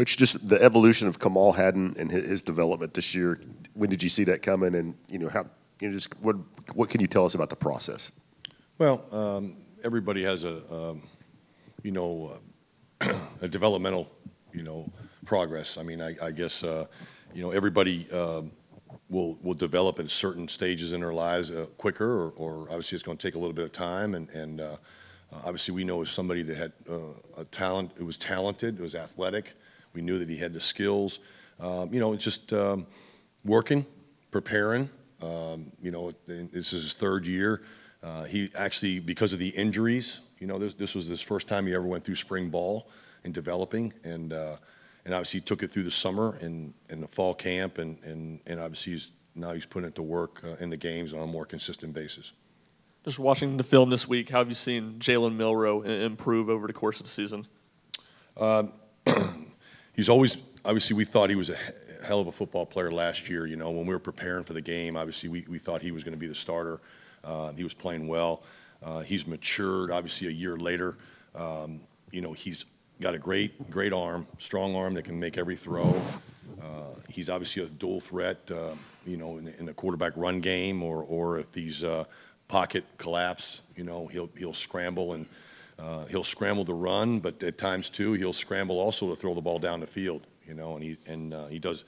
Coach, just the evolution of Kamal Hadden and his development this year. When did you see that coming? And how just what can you tell us about the process? Well, everybody has a developmental progress. I mean, I guess everybody will develop at certain stages in their lives quicker, or obviously it's going to take a little bit of time. And obviously we know as somebody that had a talent, it was talented, it was athletic. We knew that he had the skills. It's just working, preparing. This is his third year. He actually, because of the injuries, this was his first time he ever went through spring ball and developing, and obviously he took it through the summer and the fall camp, and obviously now he's putting it to work in the games on a more consistent basis. Just watching the film this week, how have you seen Jalen Milroe improve over the course of the season? He's always, obviously we thought he was a hell of a football player last year. When we were preparing for the game, obviously we thought he was going to be the starter. He was playing well. He's matured, obviously, a year later. He's got a great arm, strong arm that can make every throw. He's obviously a dual threat, in the quarterback run game, or if he's pocket collapse, he'll scramble, and he'll scramble to run, but at times too he'll scramble also to throw the ball down the field. He does.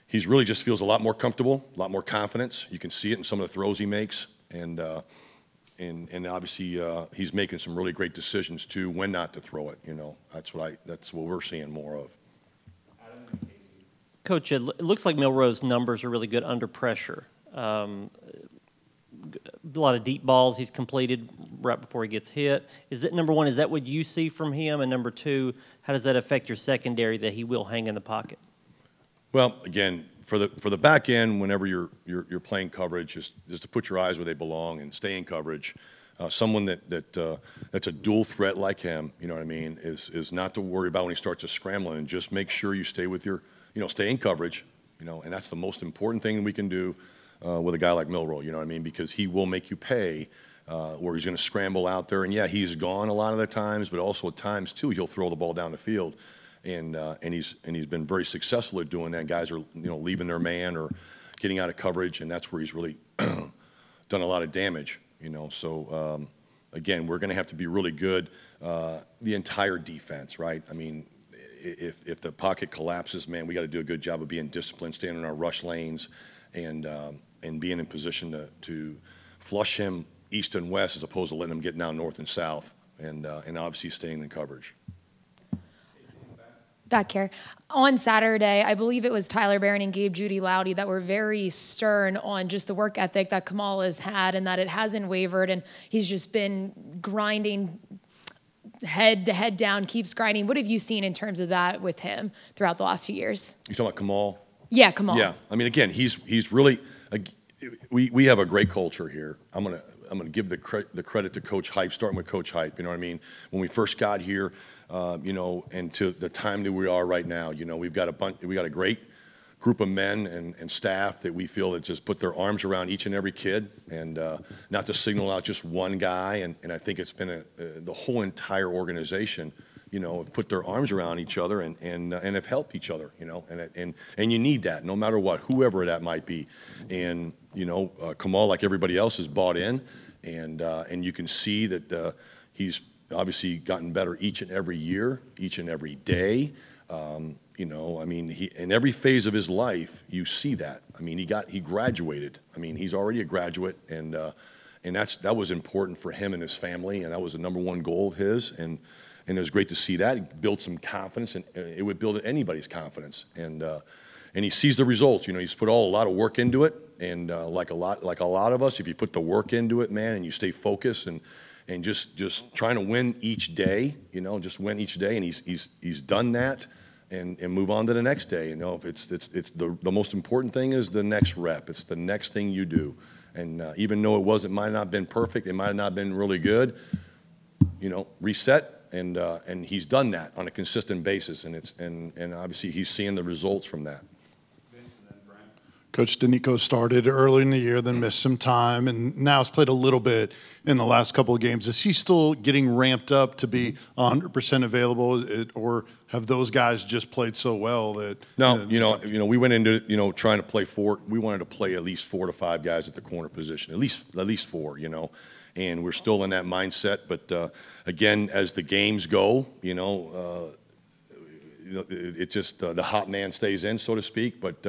He's really just feels a lot more comfortable, a lot more confidence. You can see it in some of the throws he makes, and obviously he's making some really great decisions too when not to throw it. That's what we're seeing more of. Coach, it looks like Milroe's numbers are really good under pressure. A lot of deep balls he's completed right before he gets hit. Is it, number one, is that what you see from him? And number two, how does that affect your secondary that he will hang in the pocket? Well, again, for the back end, whenever you're playing coverage, just to put your eyes where they belong and stay in coverage. Someone that's a dual threat like him, is not to worry about when he starts to scramble, and just make sure you stay with your, stay in coverage, and that's the most important thing we can do with a guy like Milroe, because he will make you pay where he's going to scramble out there. And yeah, he's gone a lot of the times, but also at times too he'll throw the ball down the field, and he's been very successful at doing that. Guys are leaving their man or getting out of coverage, and that's where he's really done a lot of damage. So again, we're going to have to be really good, the entire defense, right? I mean, if the pocket collapses, man, we got to do a good job of being disciplined, staying in our rush lanes, and being in position to flush him east and west as opposed to letting him get down north and south, and obviously staying in coverage. Back here. On Saturday, I believe it was Tyler Barron and Gabe Judy Loudy that were very stern on just the work ethic that Kamal has had, and that it hasn't wavered, and he's just been grinding head to head down, keeps grinding. What have you seen in terms of that with him throughout the last few years? You talking about Kamal? Yeah, Kamal. Yeah, I mean, again, he's really. We have a great culture here. I'm gonna give the credit to Coach Hype, starting with Coach Hype. You know what I mean? When we first got here, and to the time that we are right now, we got a great group of men and staff that we feel that just put their arms around each and every kid, and not to signal out just one guy. And I think it's been the whole entire organization, have put their arms around each other and have helped each other, and you need that no matter what, whoever that might be. And Kamal, like everybody else, has bought in, and you can see that he's obviously gotten better each and every year, each and every day. I mean, in every phase of his life, you see that. I mean, he graduated. I mean, he's already a graduate, and that was important for him and his family, and that was the #1 goal of his. And it was great to see that. He built some confidence, and it would build anybody's confidence. And he sees the results. He's put a lot of work into it, and like a lot of us, if you put the work into it, man, and you stay focused and just trying to win each day, just win each day, and he's done that. And move on to the next day. If it's the most important thing is the next rep. It's the next thing you do. And even though it might not have been perfect, it might have not been really good, reset. And he's done that on a consistent basis. And obviously he's seeing the results from that. Coach Danico started early in the year, then missed some time, and now has played a little bit in the last couple of games. Is he still getting ramped up to be 100% available, or have those guys just played so well that? No, we went into trying to play four. We wanted to play at least 4 to 5 guys at the corner position, at least 4, and we're still in that mindset. But again, as the games go, it just the hot man stays in, so to speak. But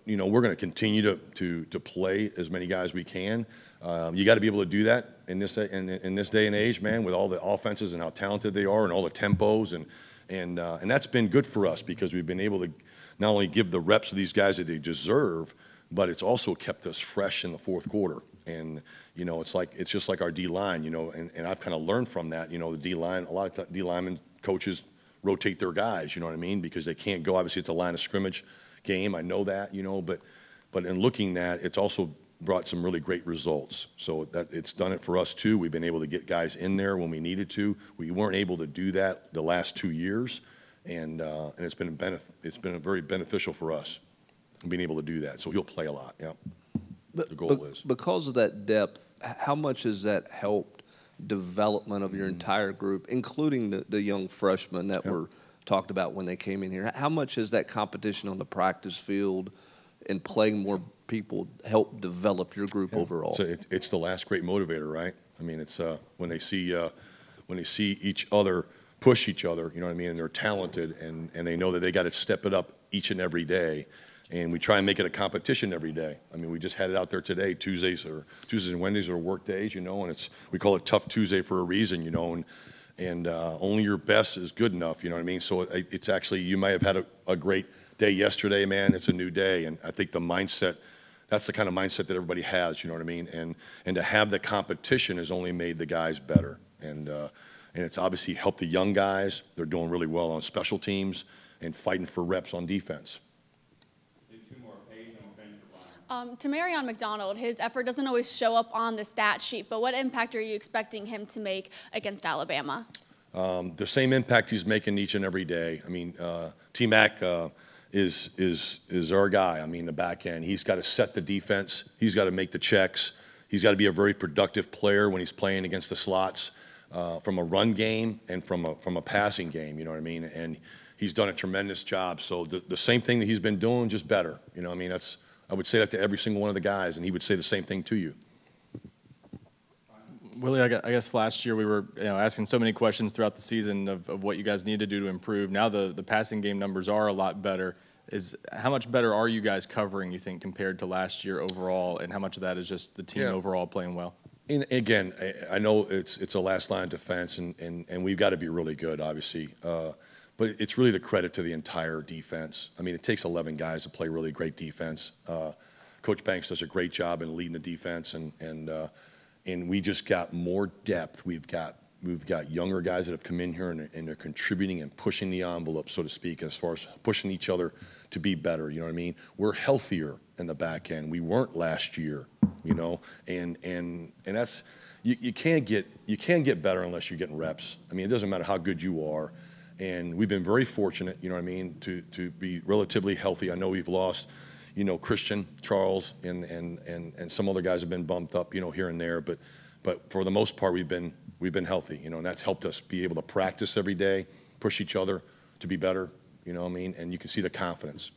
we're going to continue to play as many guys we can. You got to be able to do that in this day and age, man, with all the offenses and how talented they are and all the tempos and that's been good for us because we've been able to not only give the reps to these guys that they deserve, but it's also kept us fresh in the fourth quarter. And it's just like our D line, and I've kind of learned from that. The D line, a lot of D linemen coaches rotate their guys, you know what I mean, because they can't go. Obviously, it's a line of scrimmage game. I know that, but in looking at it's also brought some really great results. So that it's done it for us too. We've been able to get guys in there when we needed to. We weren't able to do that the last 2 years, and it's been very beneficial for us being able to do that. So he'll play a lot. Yeah, the goal is because of that depth. How much has that helped development of your entire group, including the young freshmen that were talked about when they came in here? How much has that competition on the practice field and playing more people helped develop your group overall? So it's the last great motivator, right? I mean, it's when they see each other push each other, you know what I mean, and they're talented and they know that they got to step it up each and every day. And we try and make it a competition every day. I mean, we just had it out there today. Tuesdays and Wednesdays are work days, and we call it Tough Tuesday for a reason, and only your best is good enough, you know what I mean? So it's actually, you might have had a great day yesterday, man. It's a new day, and I think the mindset, that's the kind of mindset that everybody has, you know what I mean? And to have the competition has only made the guys better, and it's obviously helped the young guys. They're doing really well on special teams and fighting for reps on defense. To Marion McDonald, his effort doesn't always show up on the stat sheet, but what impact are you expecting him to make against Alabama? The same impact he's making each and every day. I mean, T-Mac is our guy. I mean, the back end. He's got to set the defense. He's got to make the checks. He's got to be a very productive player when he's playing against the slots, from a run game and from a passing game. You know what I mean? And he's done a tremendous job. So the same thing that he's been doing, just better. You know what I mean? I would say that to every single one of the guys, and he would say the same thing to you. Willie, I guess last year we were asking so many questions throughout the season of what you guys need to do to improve. Now the passing game numbers are a lot better. How much better are you guys covering, you think, compared to last year overall, and how much of that is just the team overall playing well? And again, I know it's a last line defense, and we've got to be really good, obviously. But it's really the credit to the entire defense. I mean, it takes 11 guys to play really great defense. Coach Banks does a great job in leading the defense, and we just got more depth. We've got younger guys that have come in here and they're contributing and pushing the envelope, so to speak, as far as pushing each other to be better. You know what I mean? We're healthier in the back end. We weren't last year, and that's you can't get better unless you're getting reps. I mean, it doesn't matter how good you are. And we've been very fortunate, you know what I mean, to be relatively healthy. I know we've lost, Christian, Charles, and some other guys have been bumped up, here and there. But for the most part, we've been healthy, and that's helped us be able to practice every day, push each other to be better, you know what I mean? And you can see the confidence.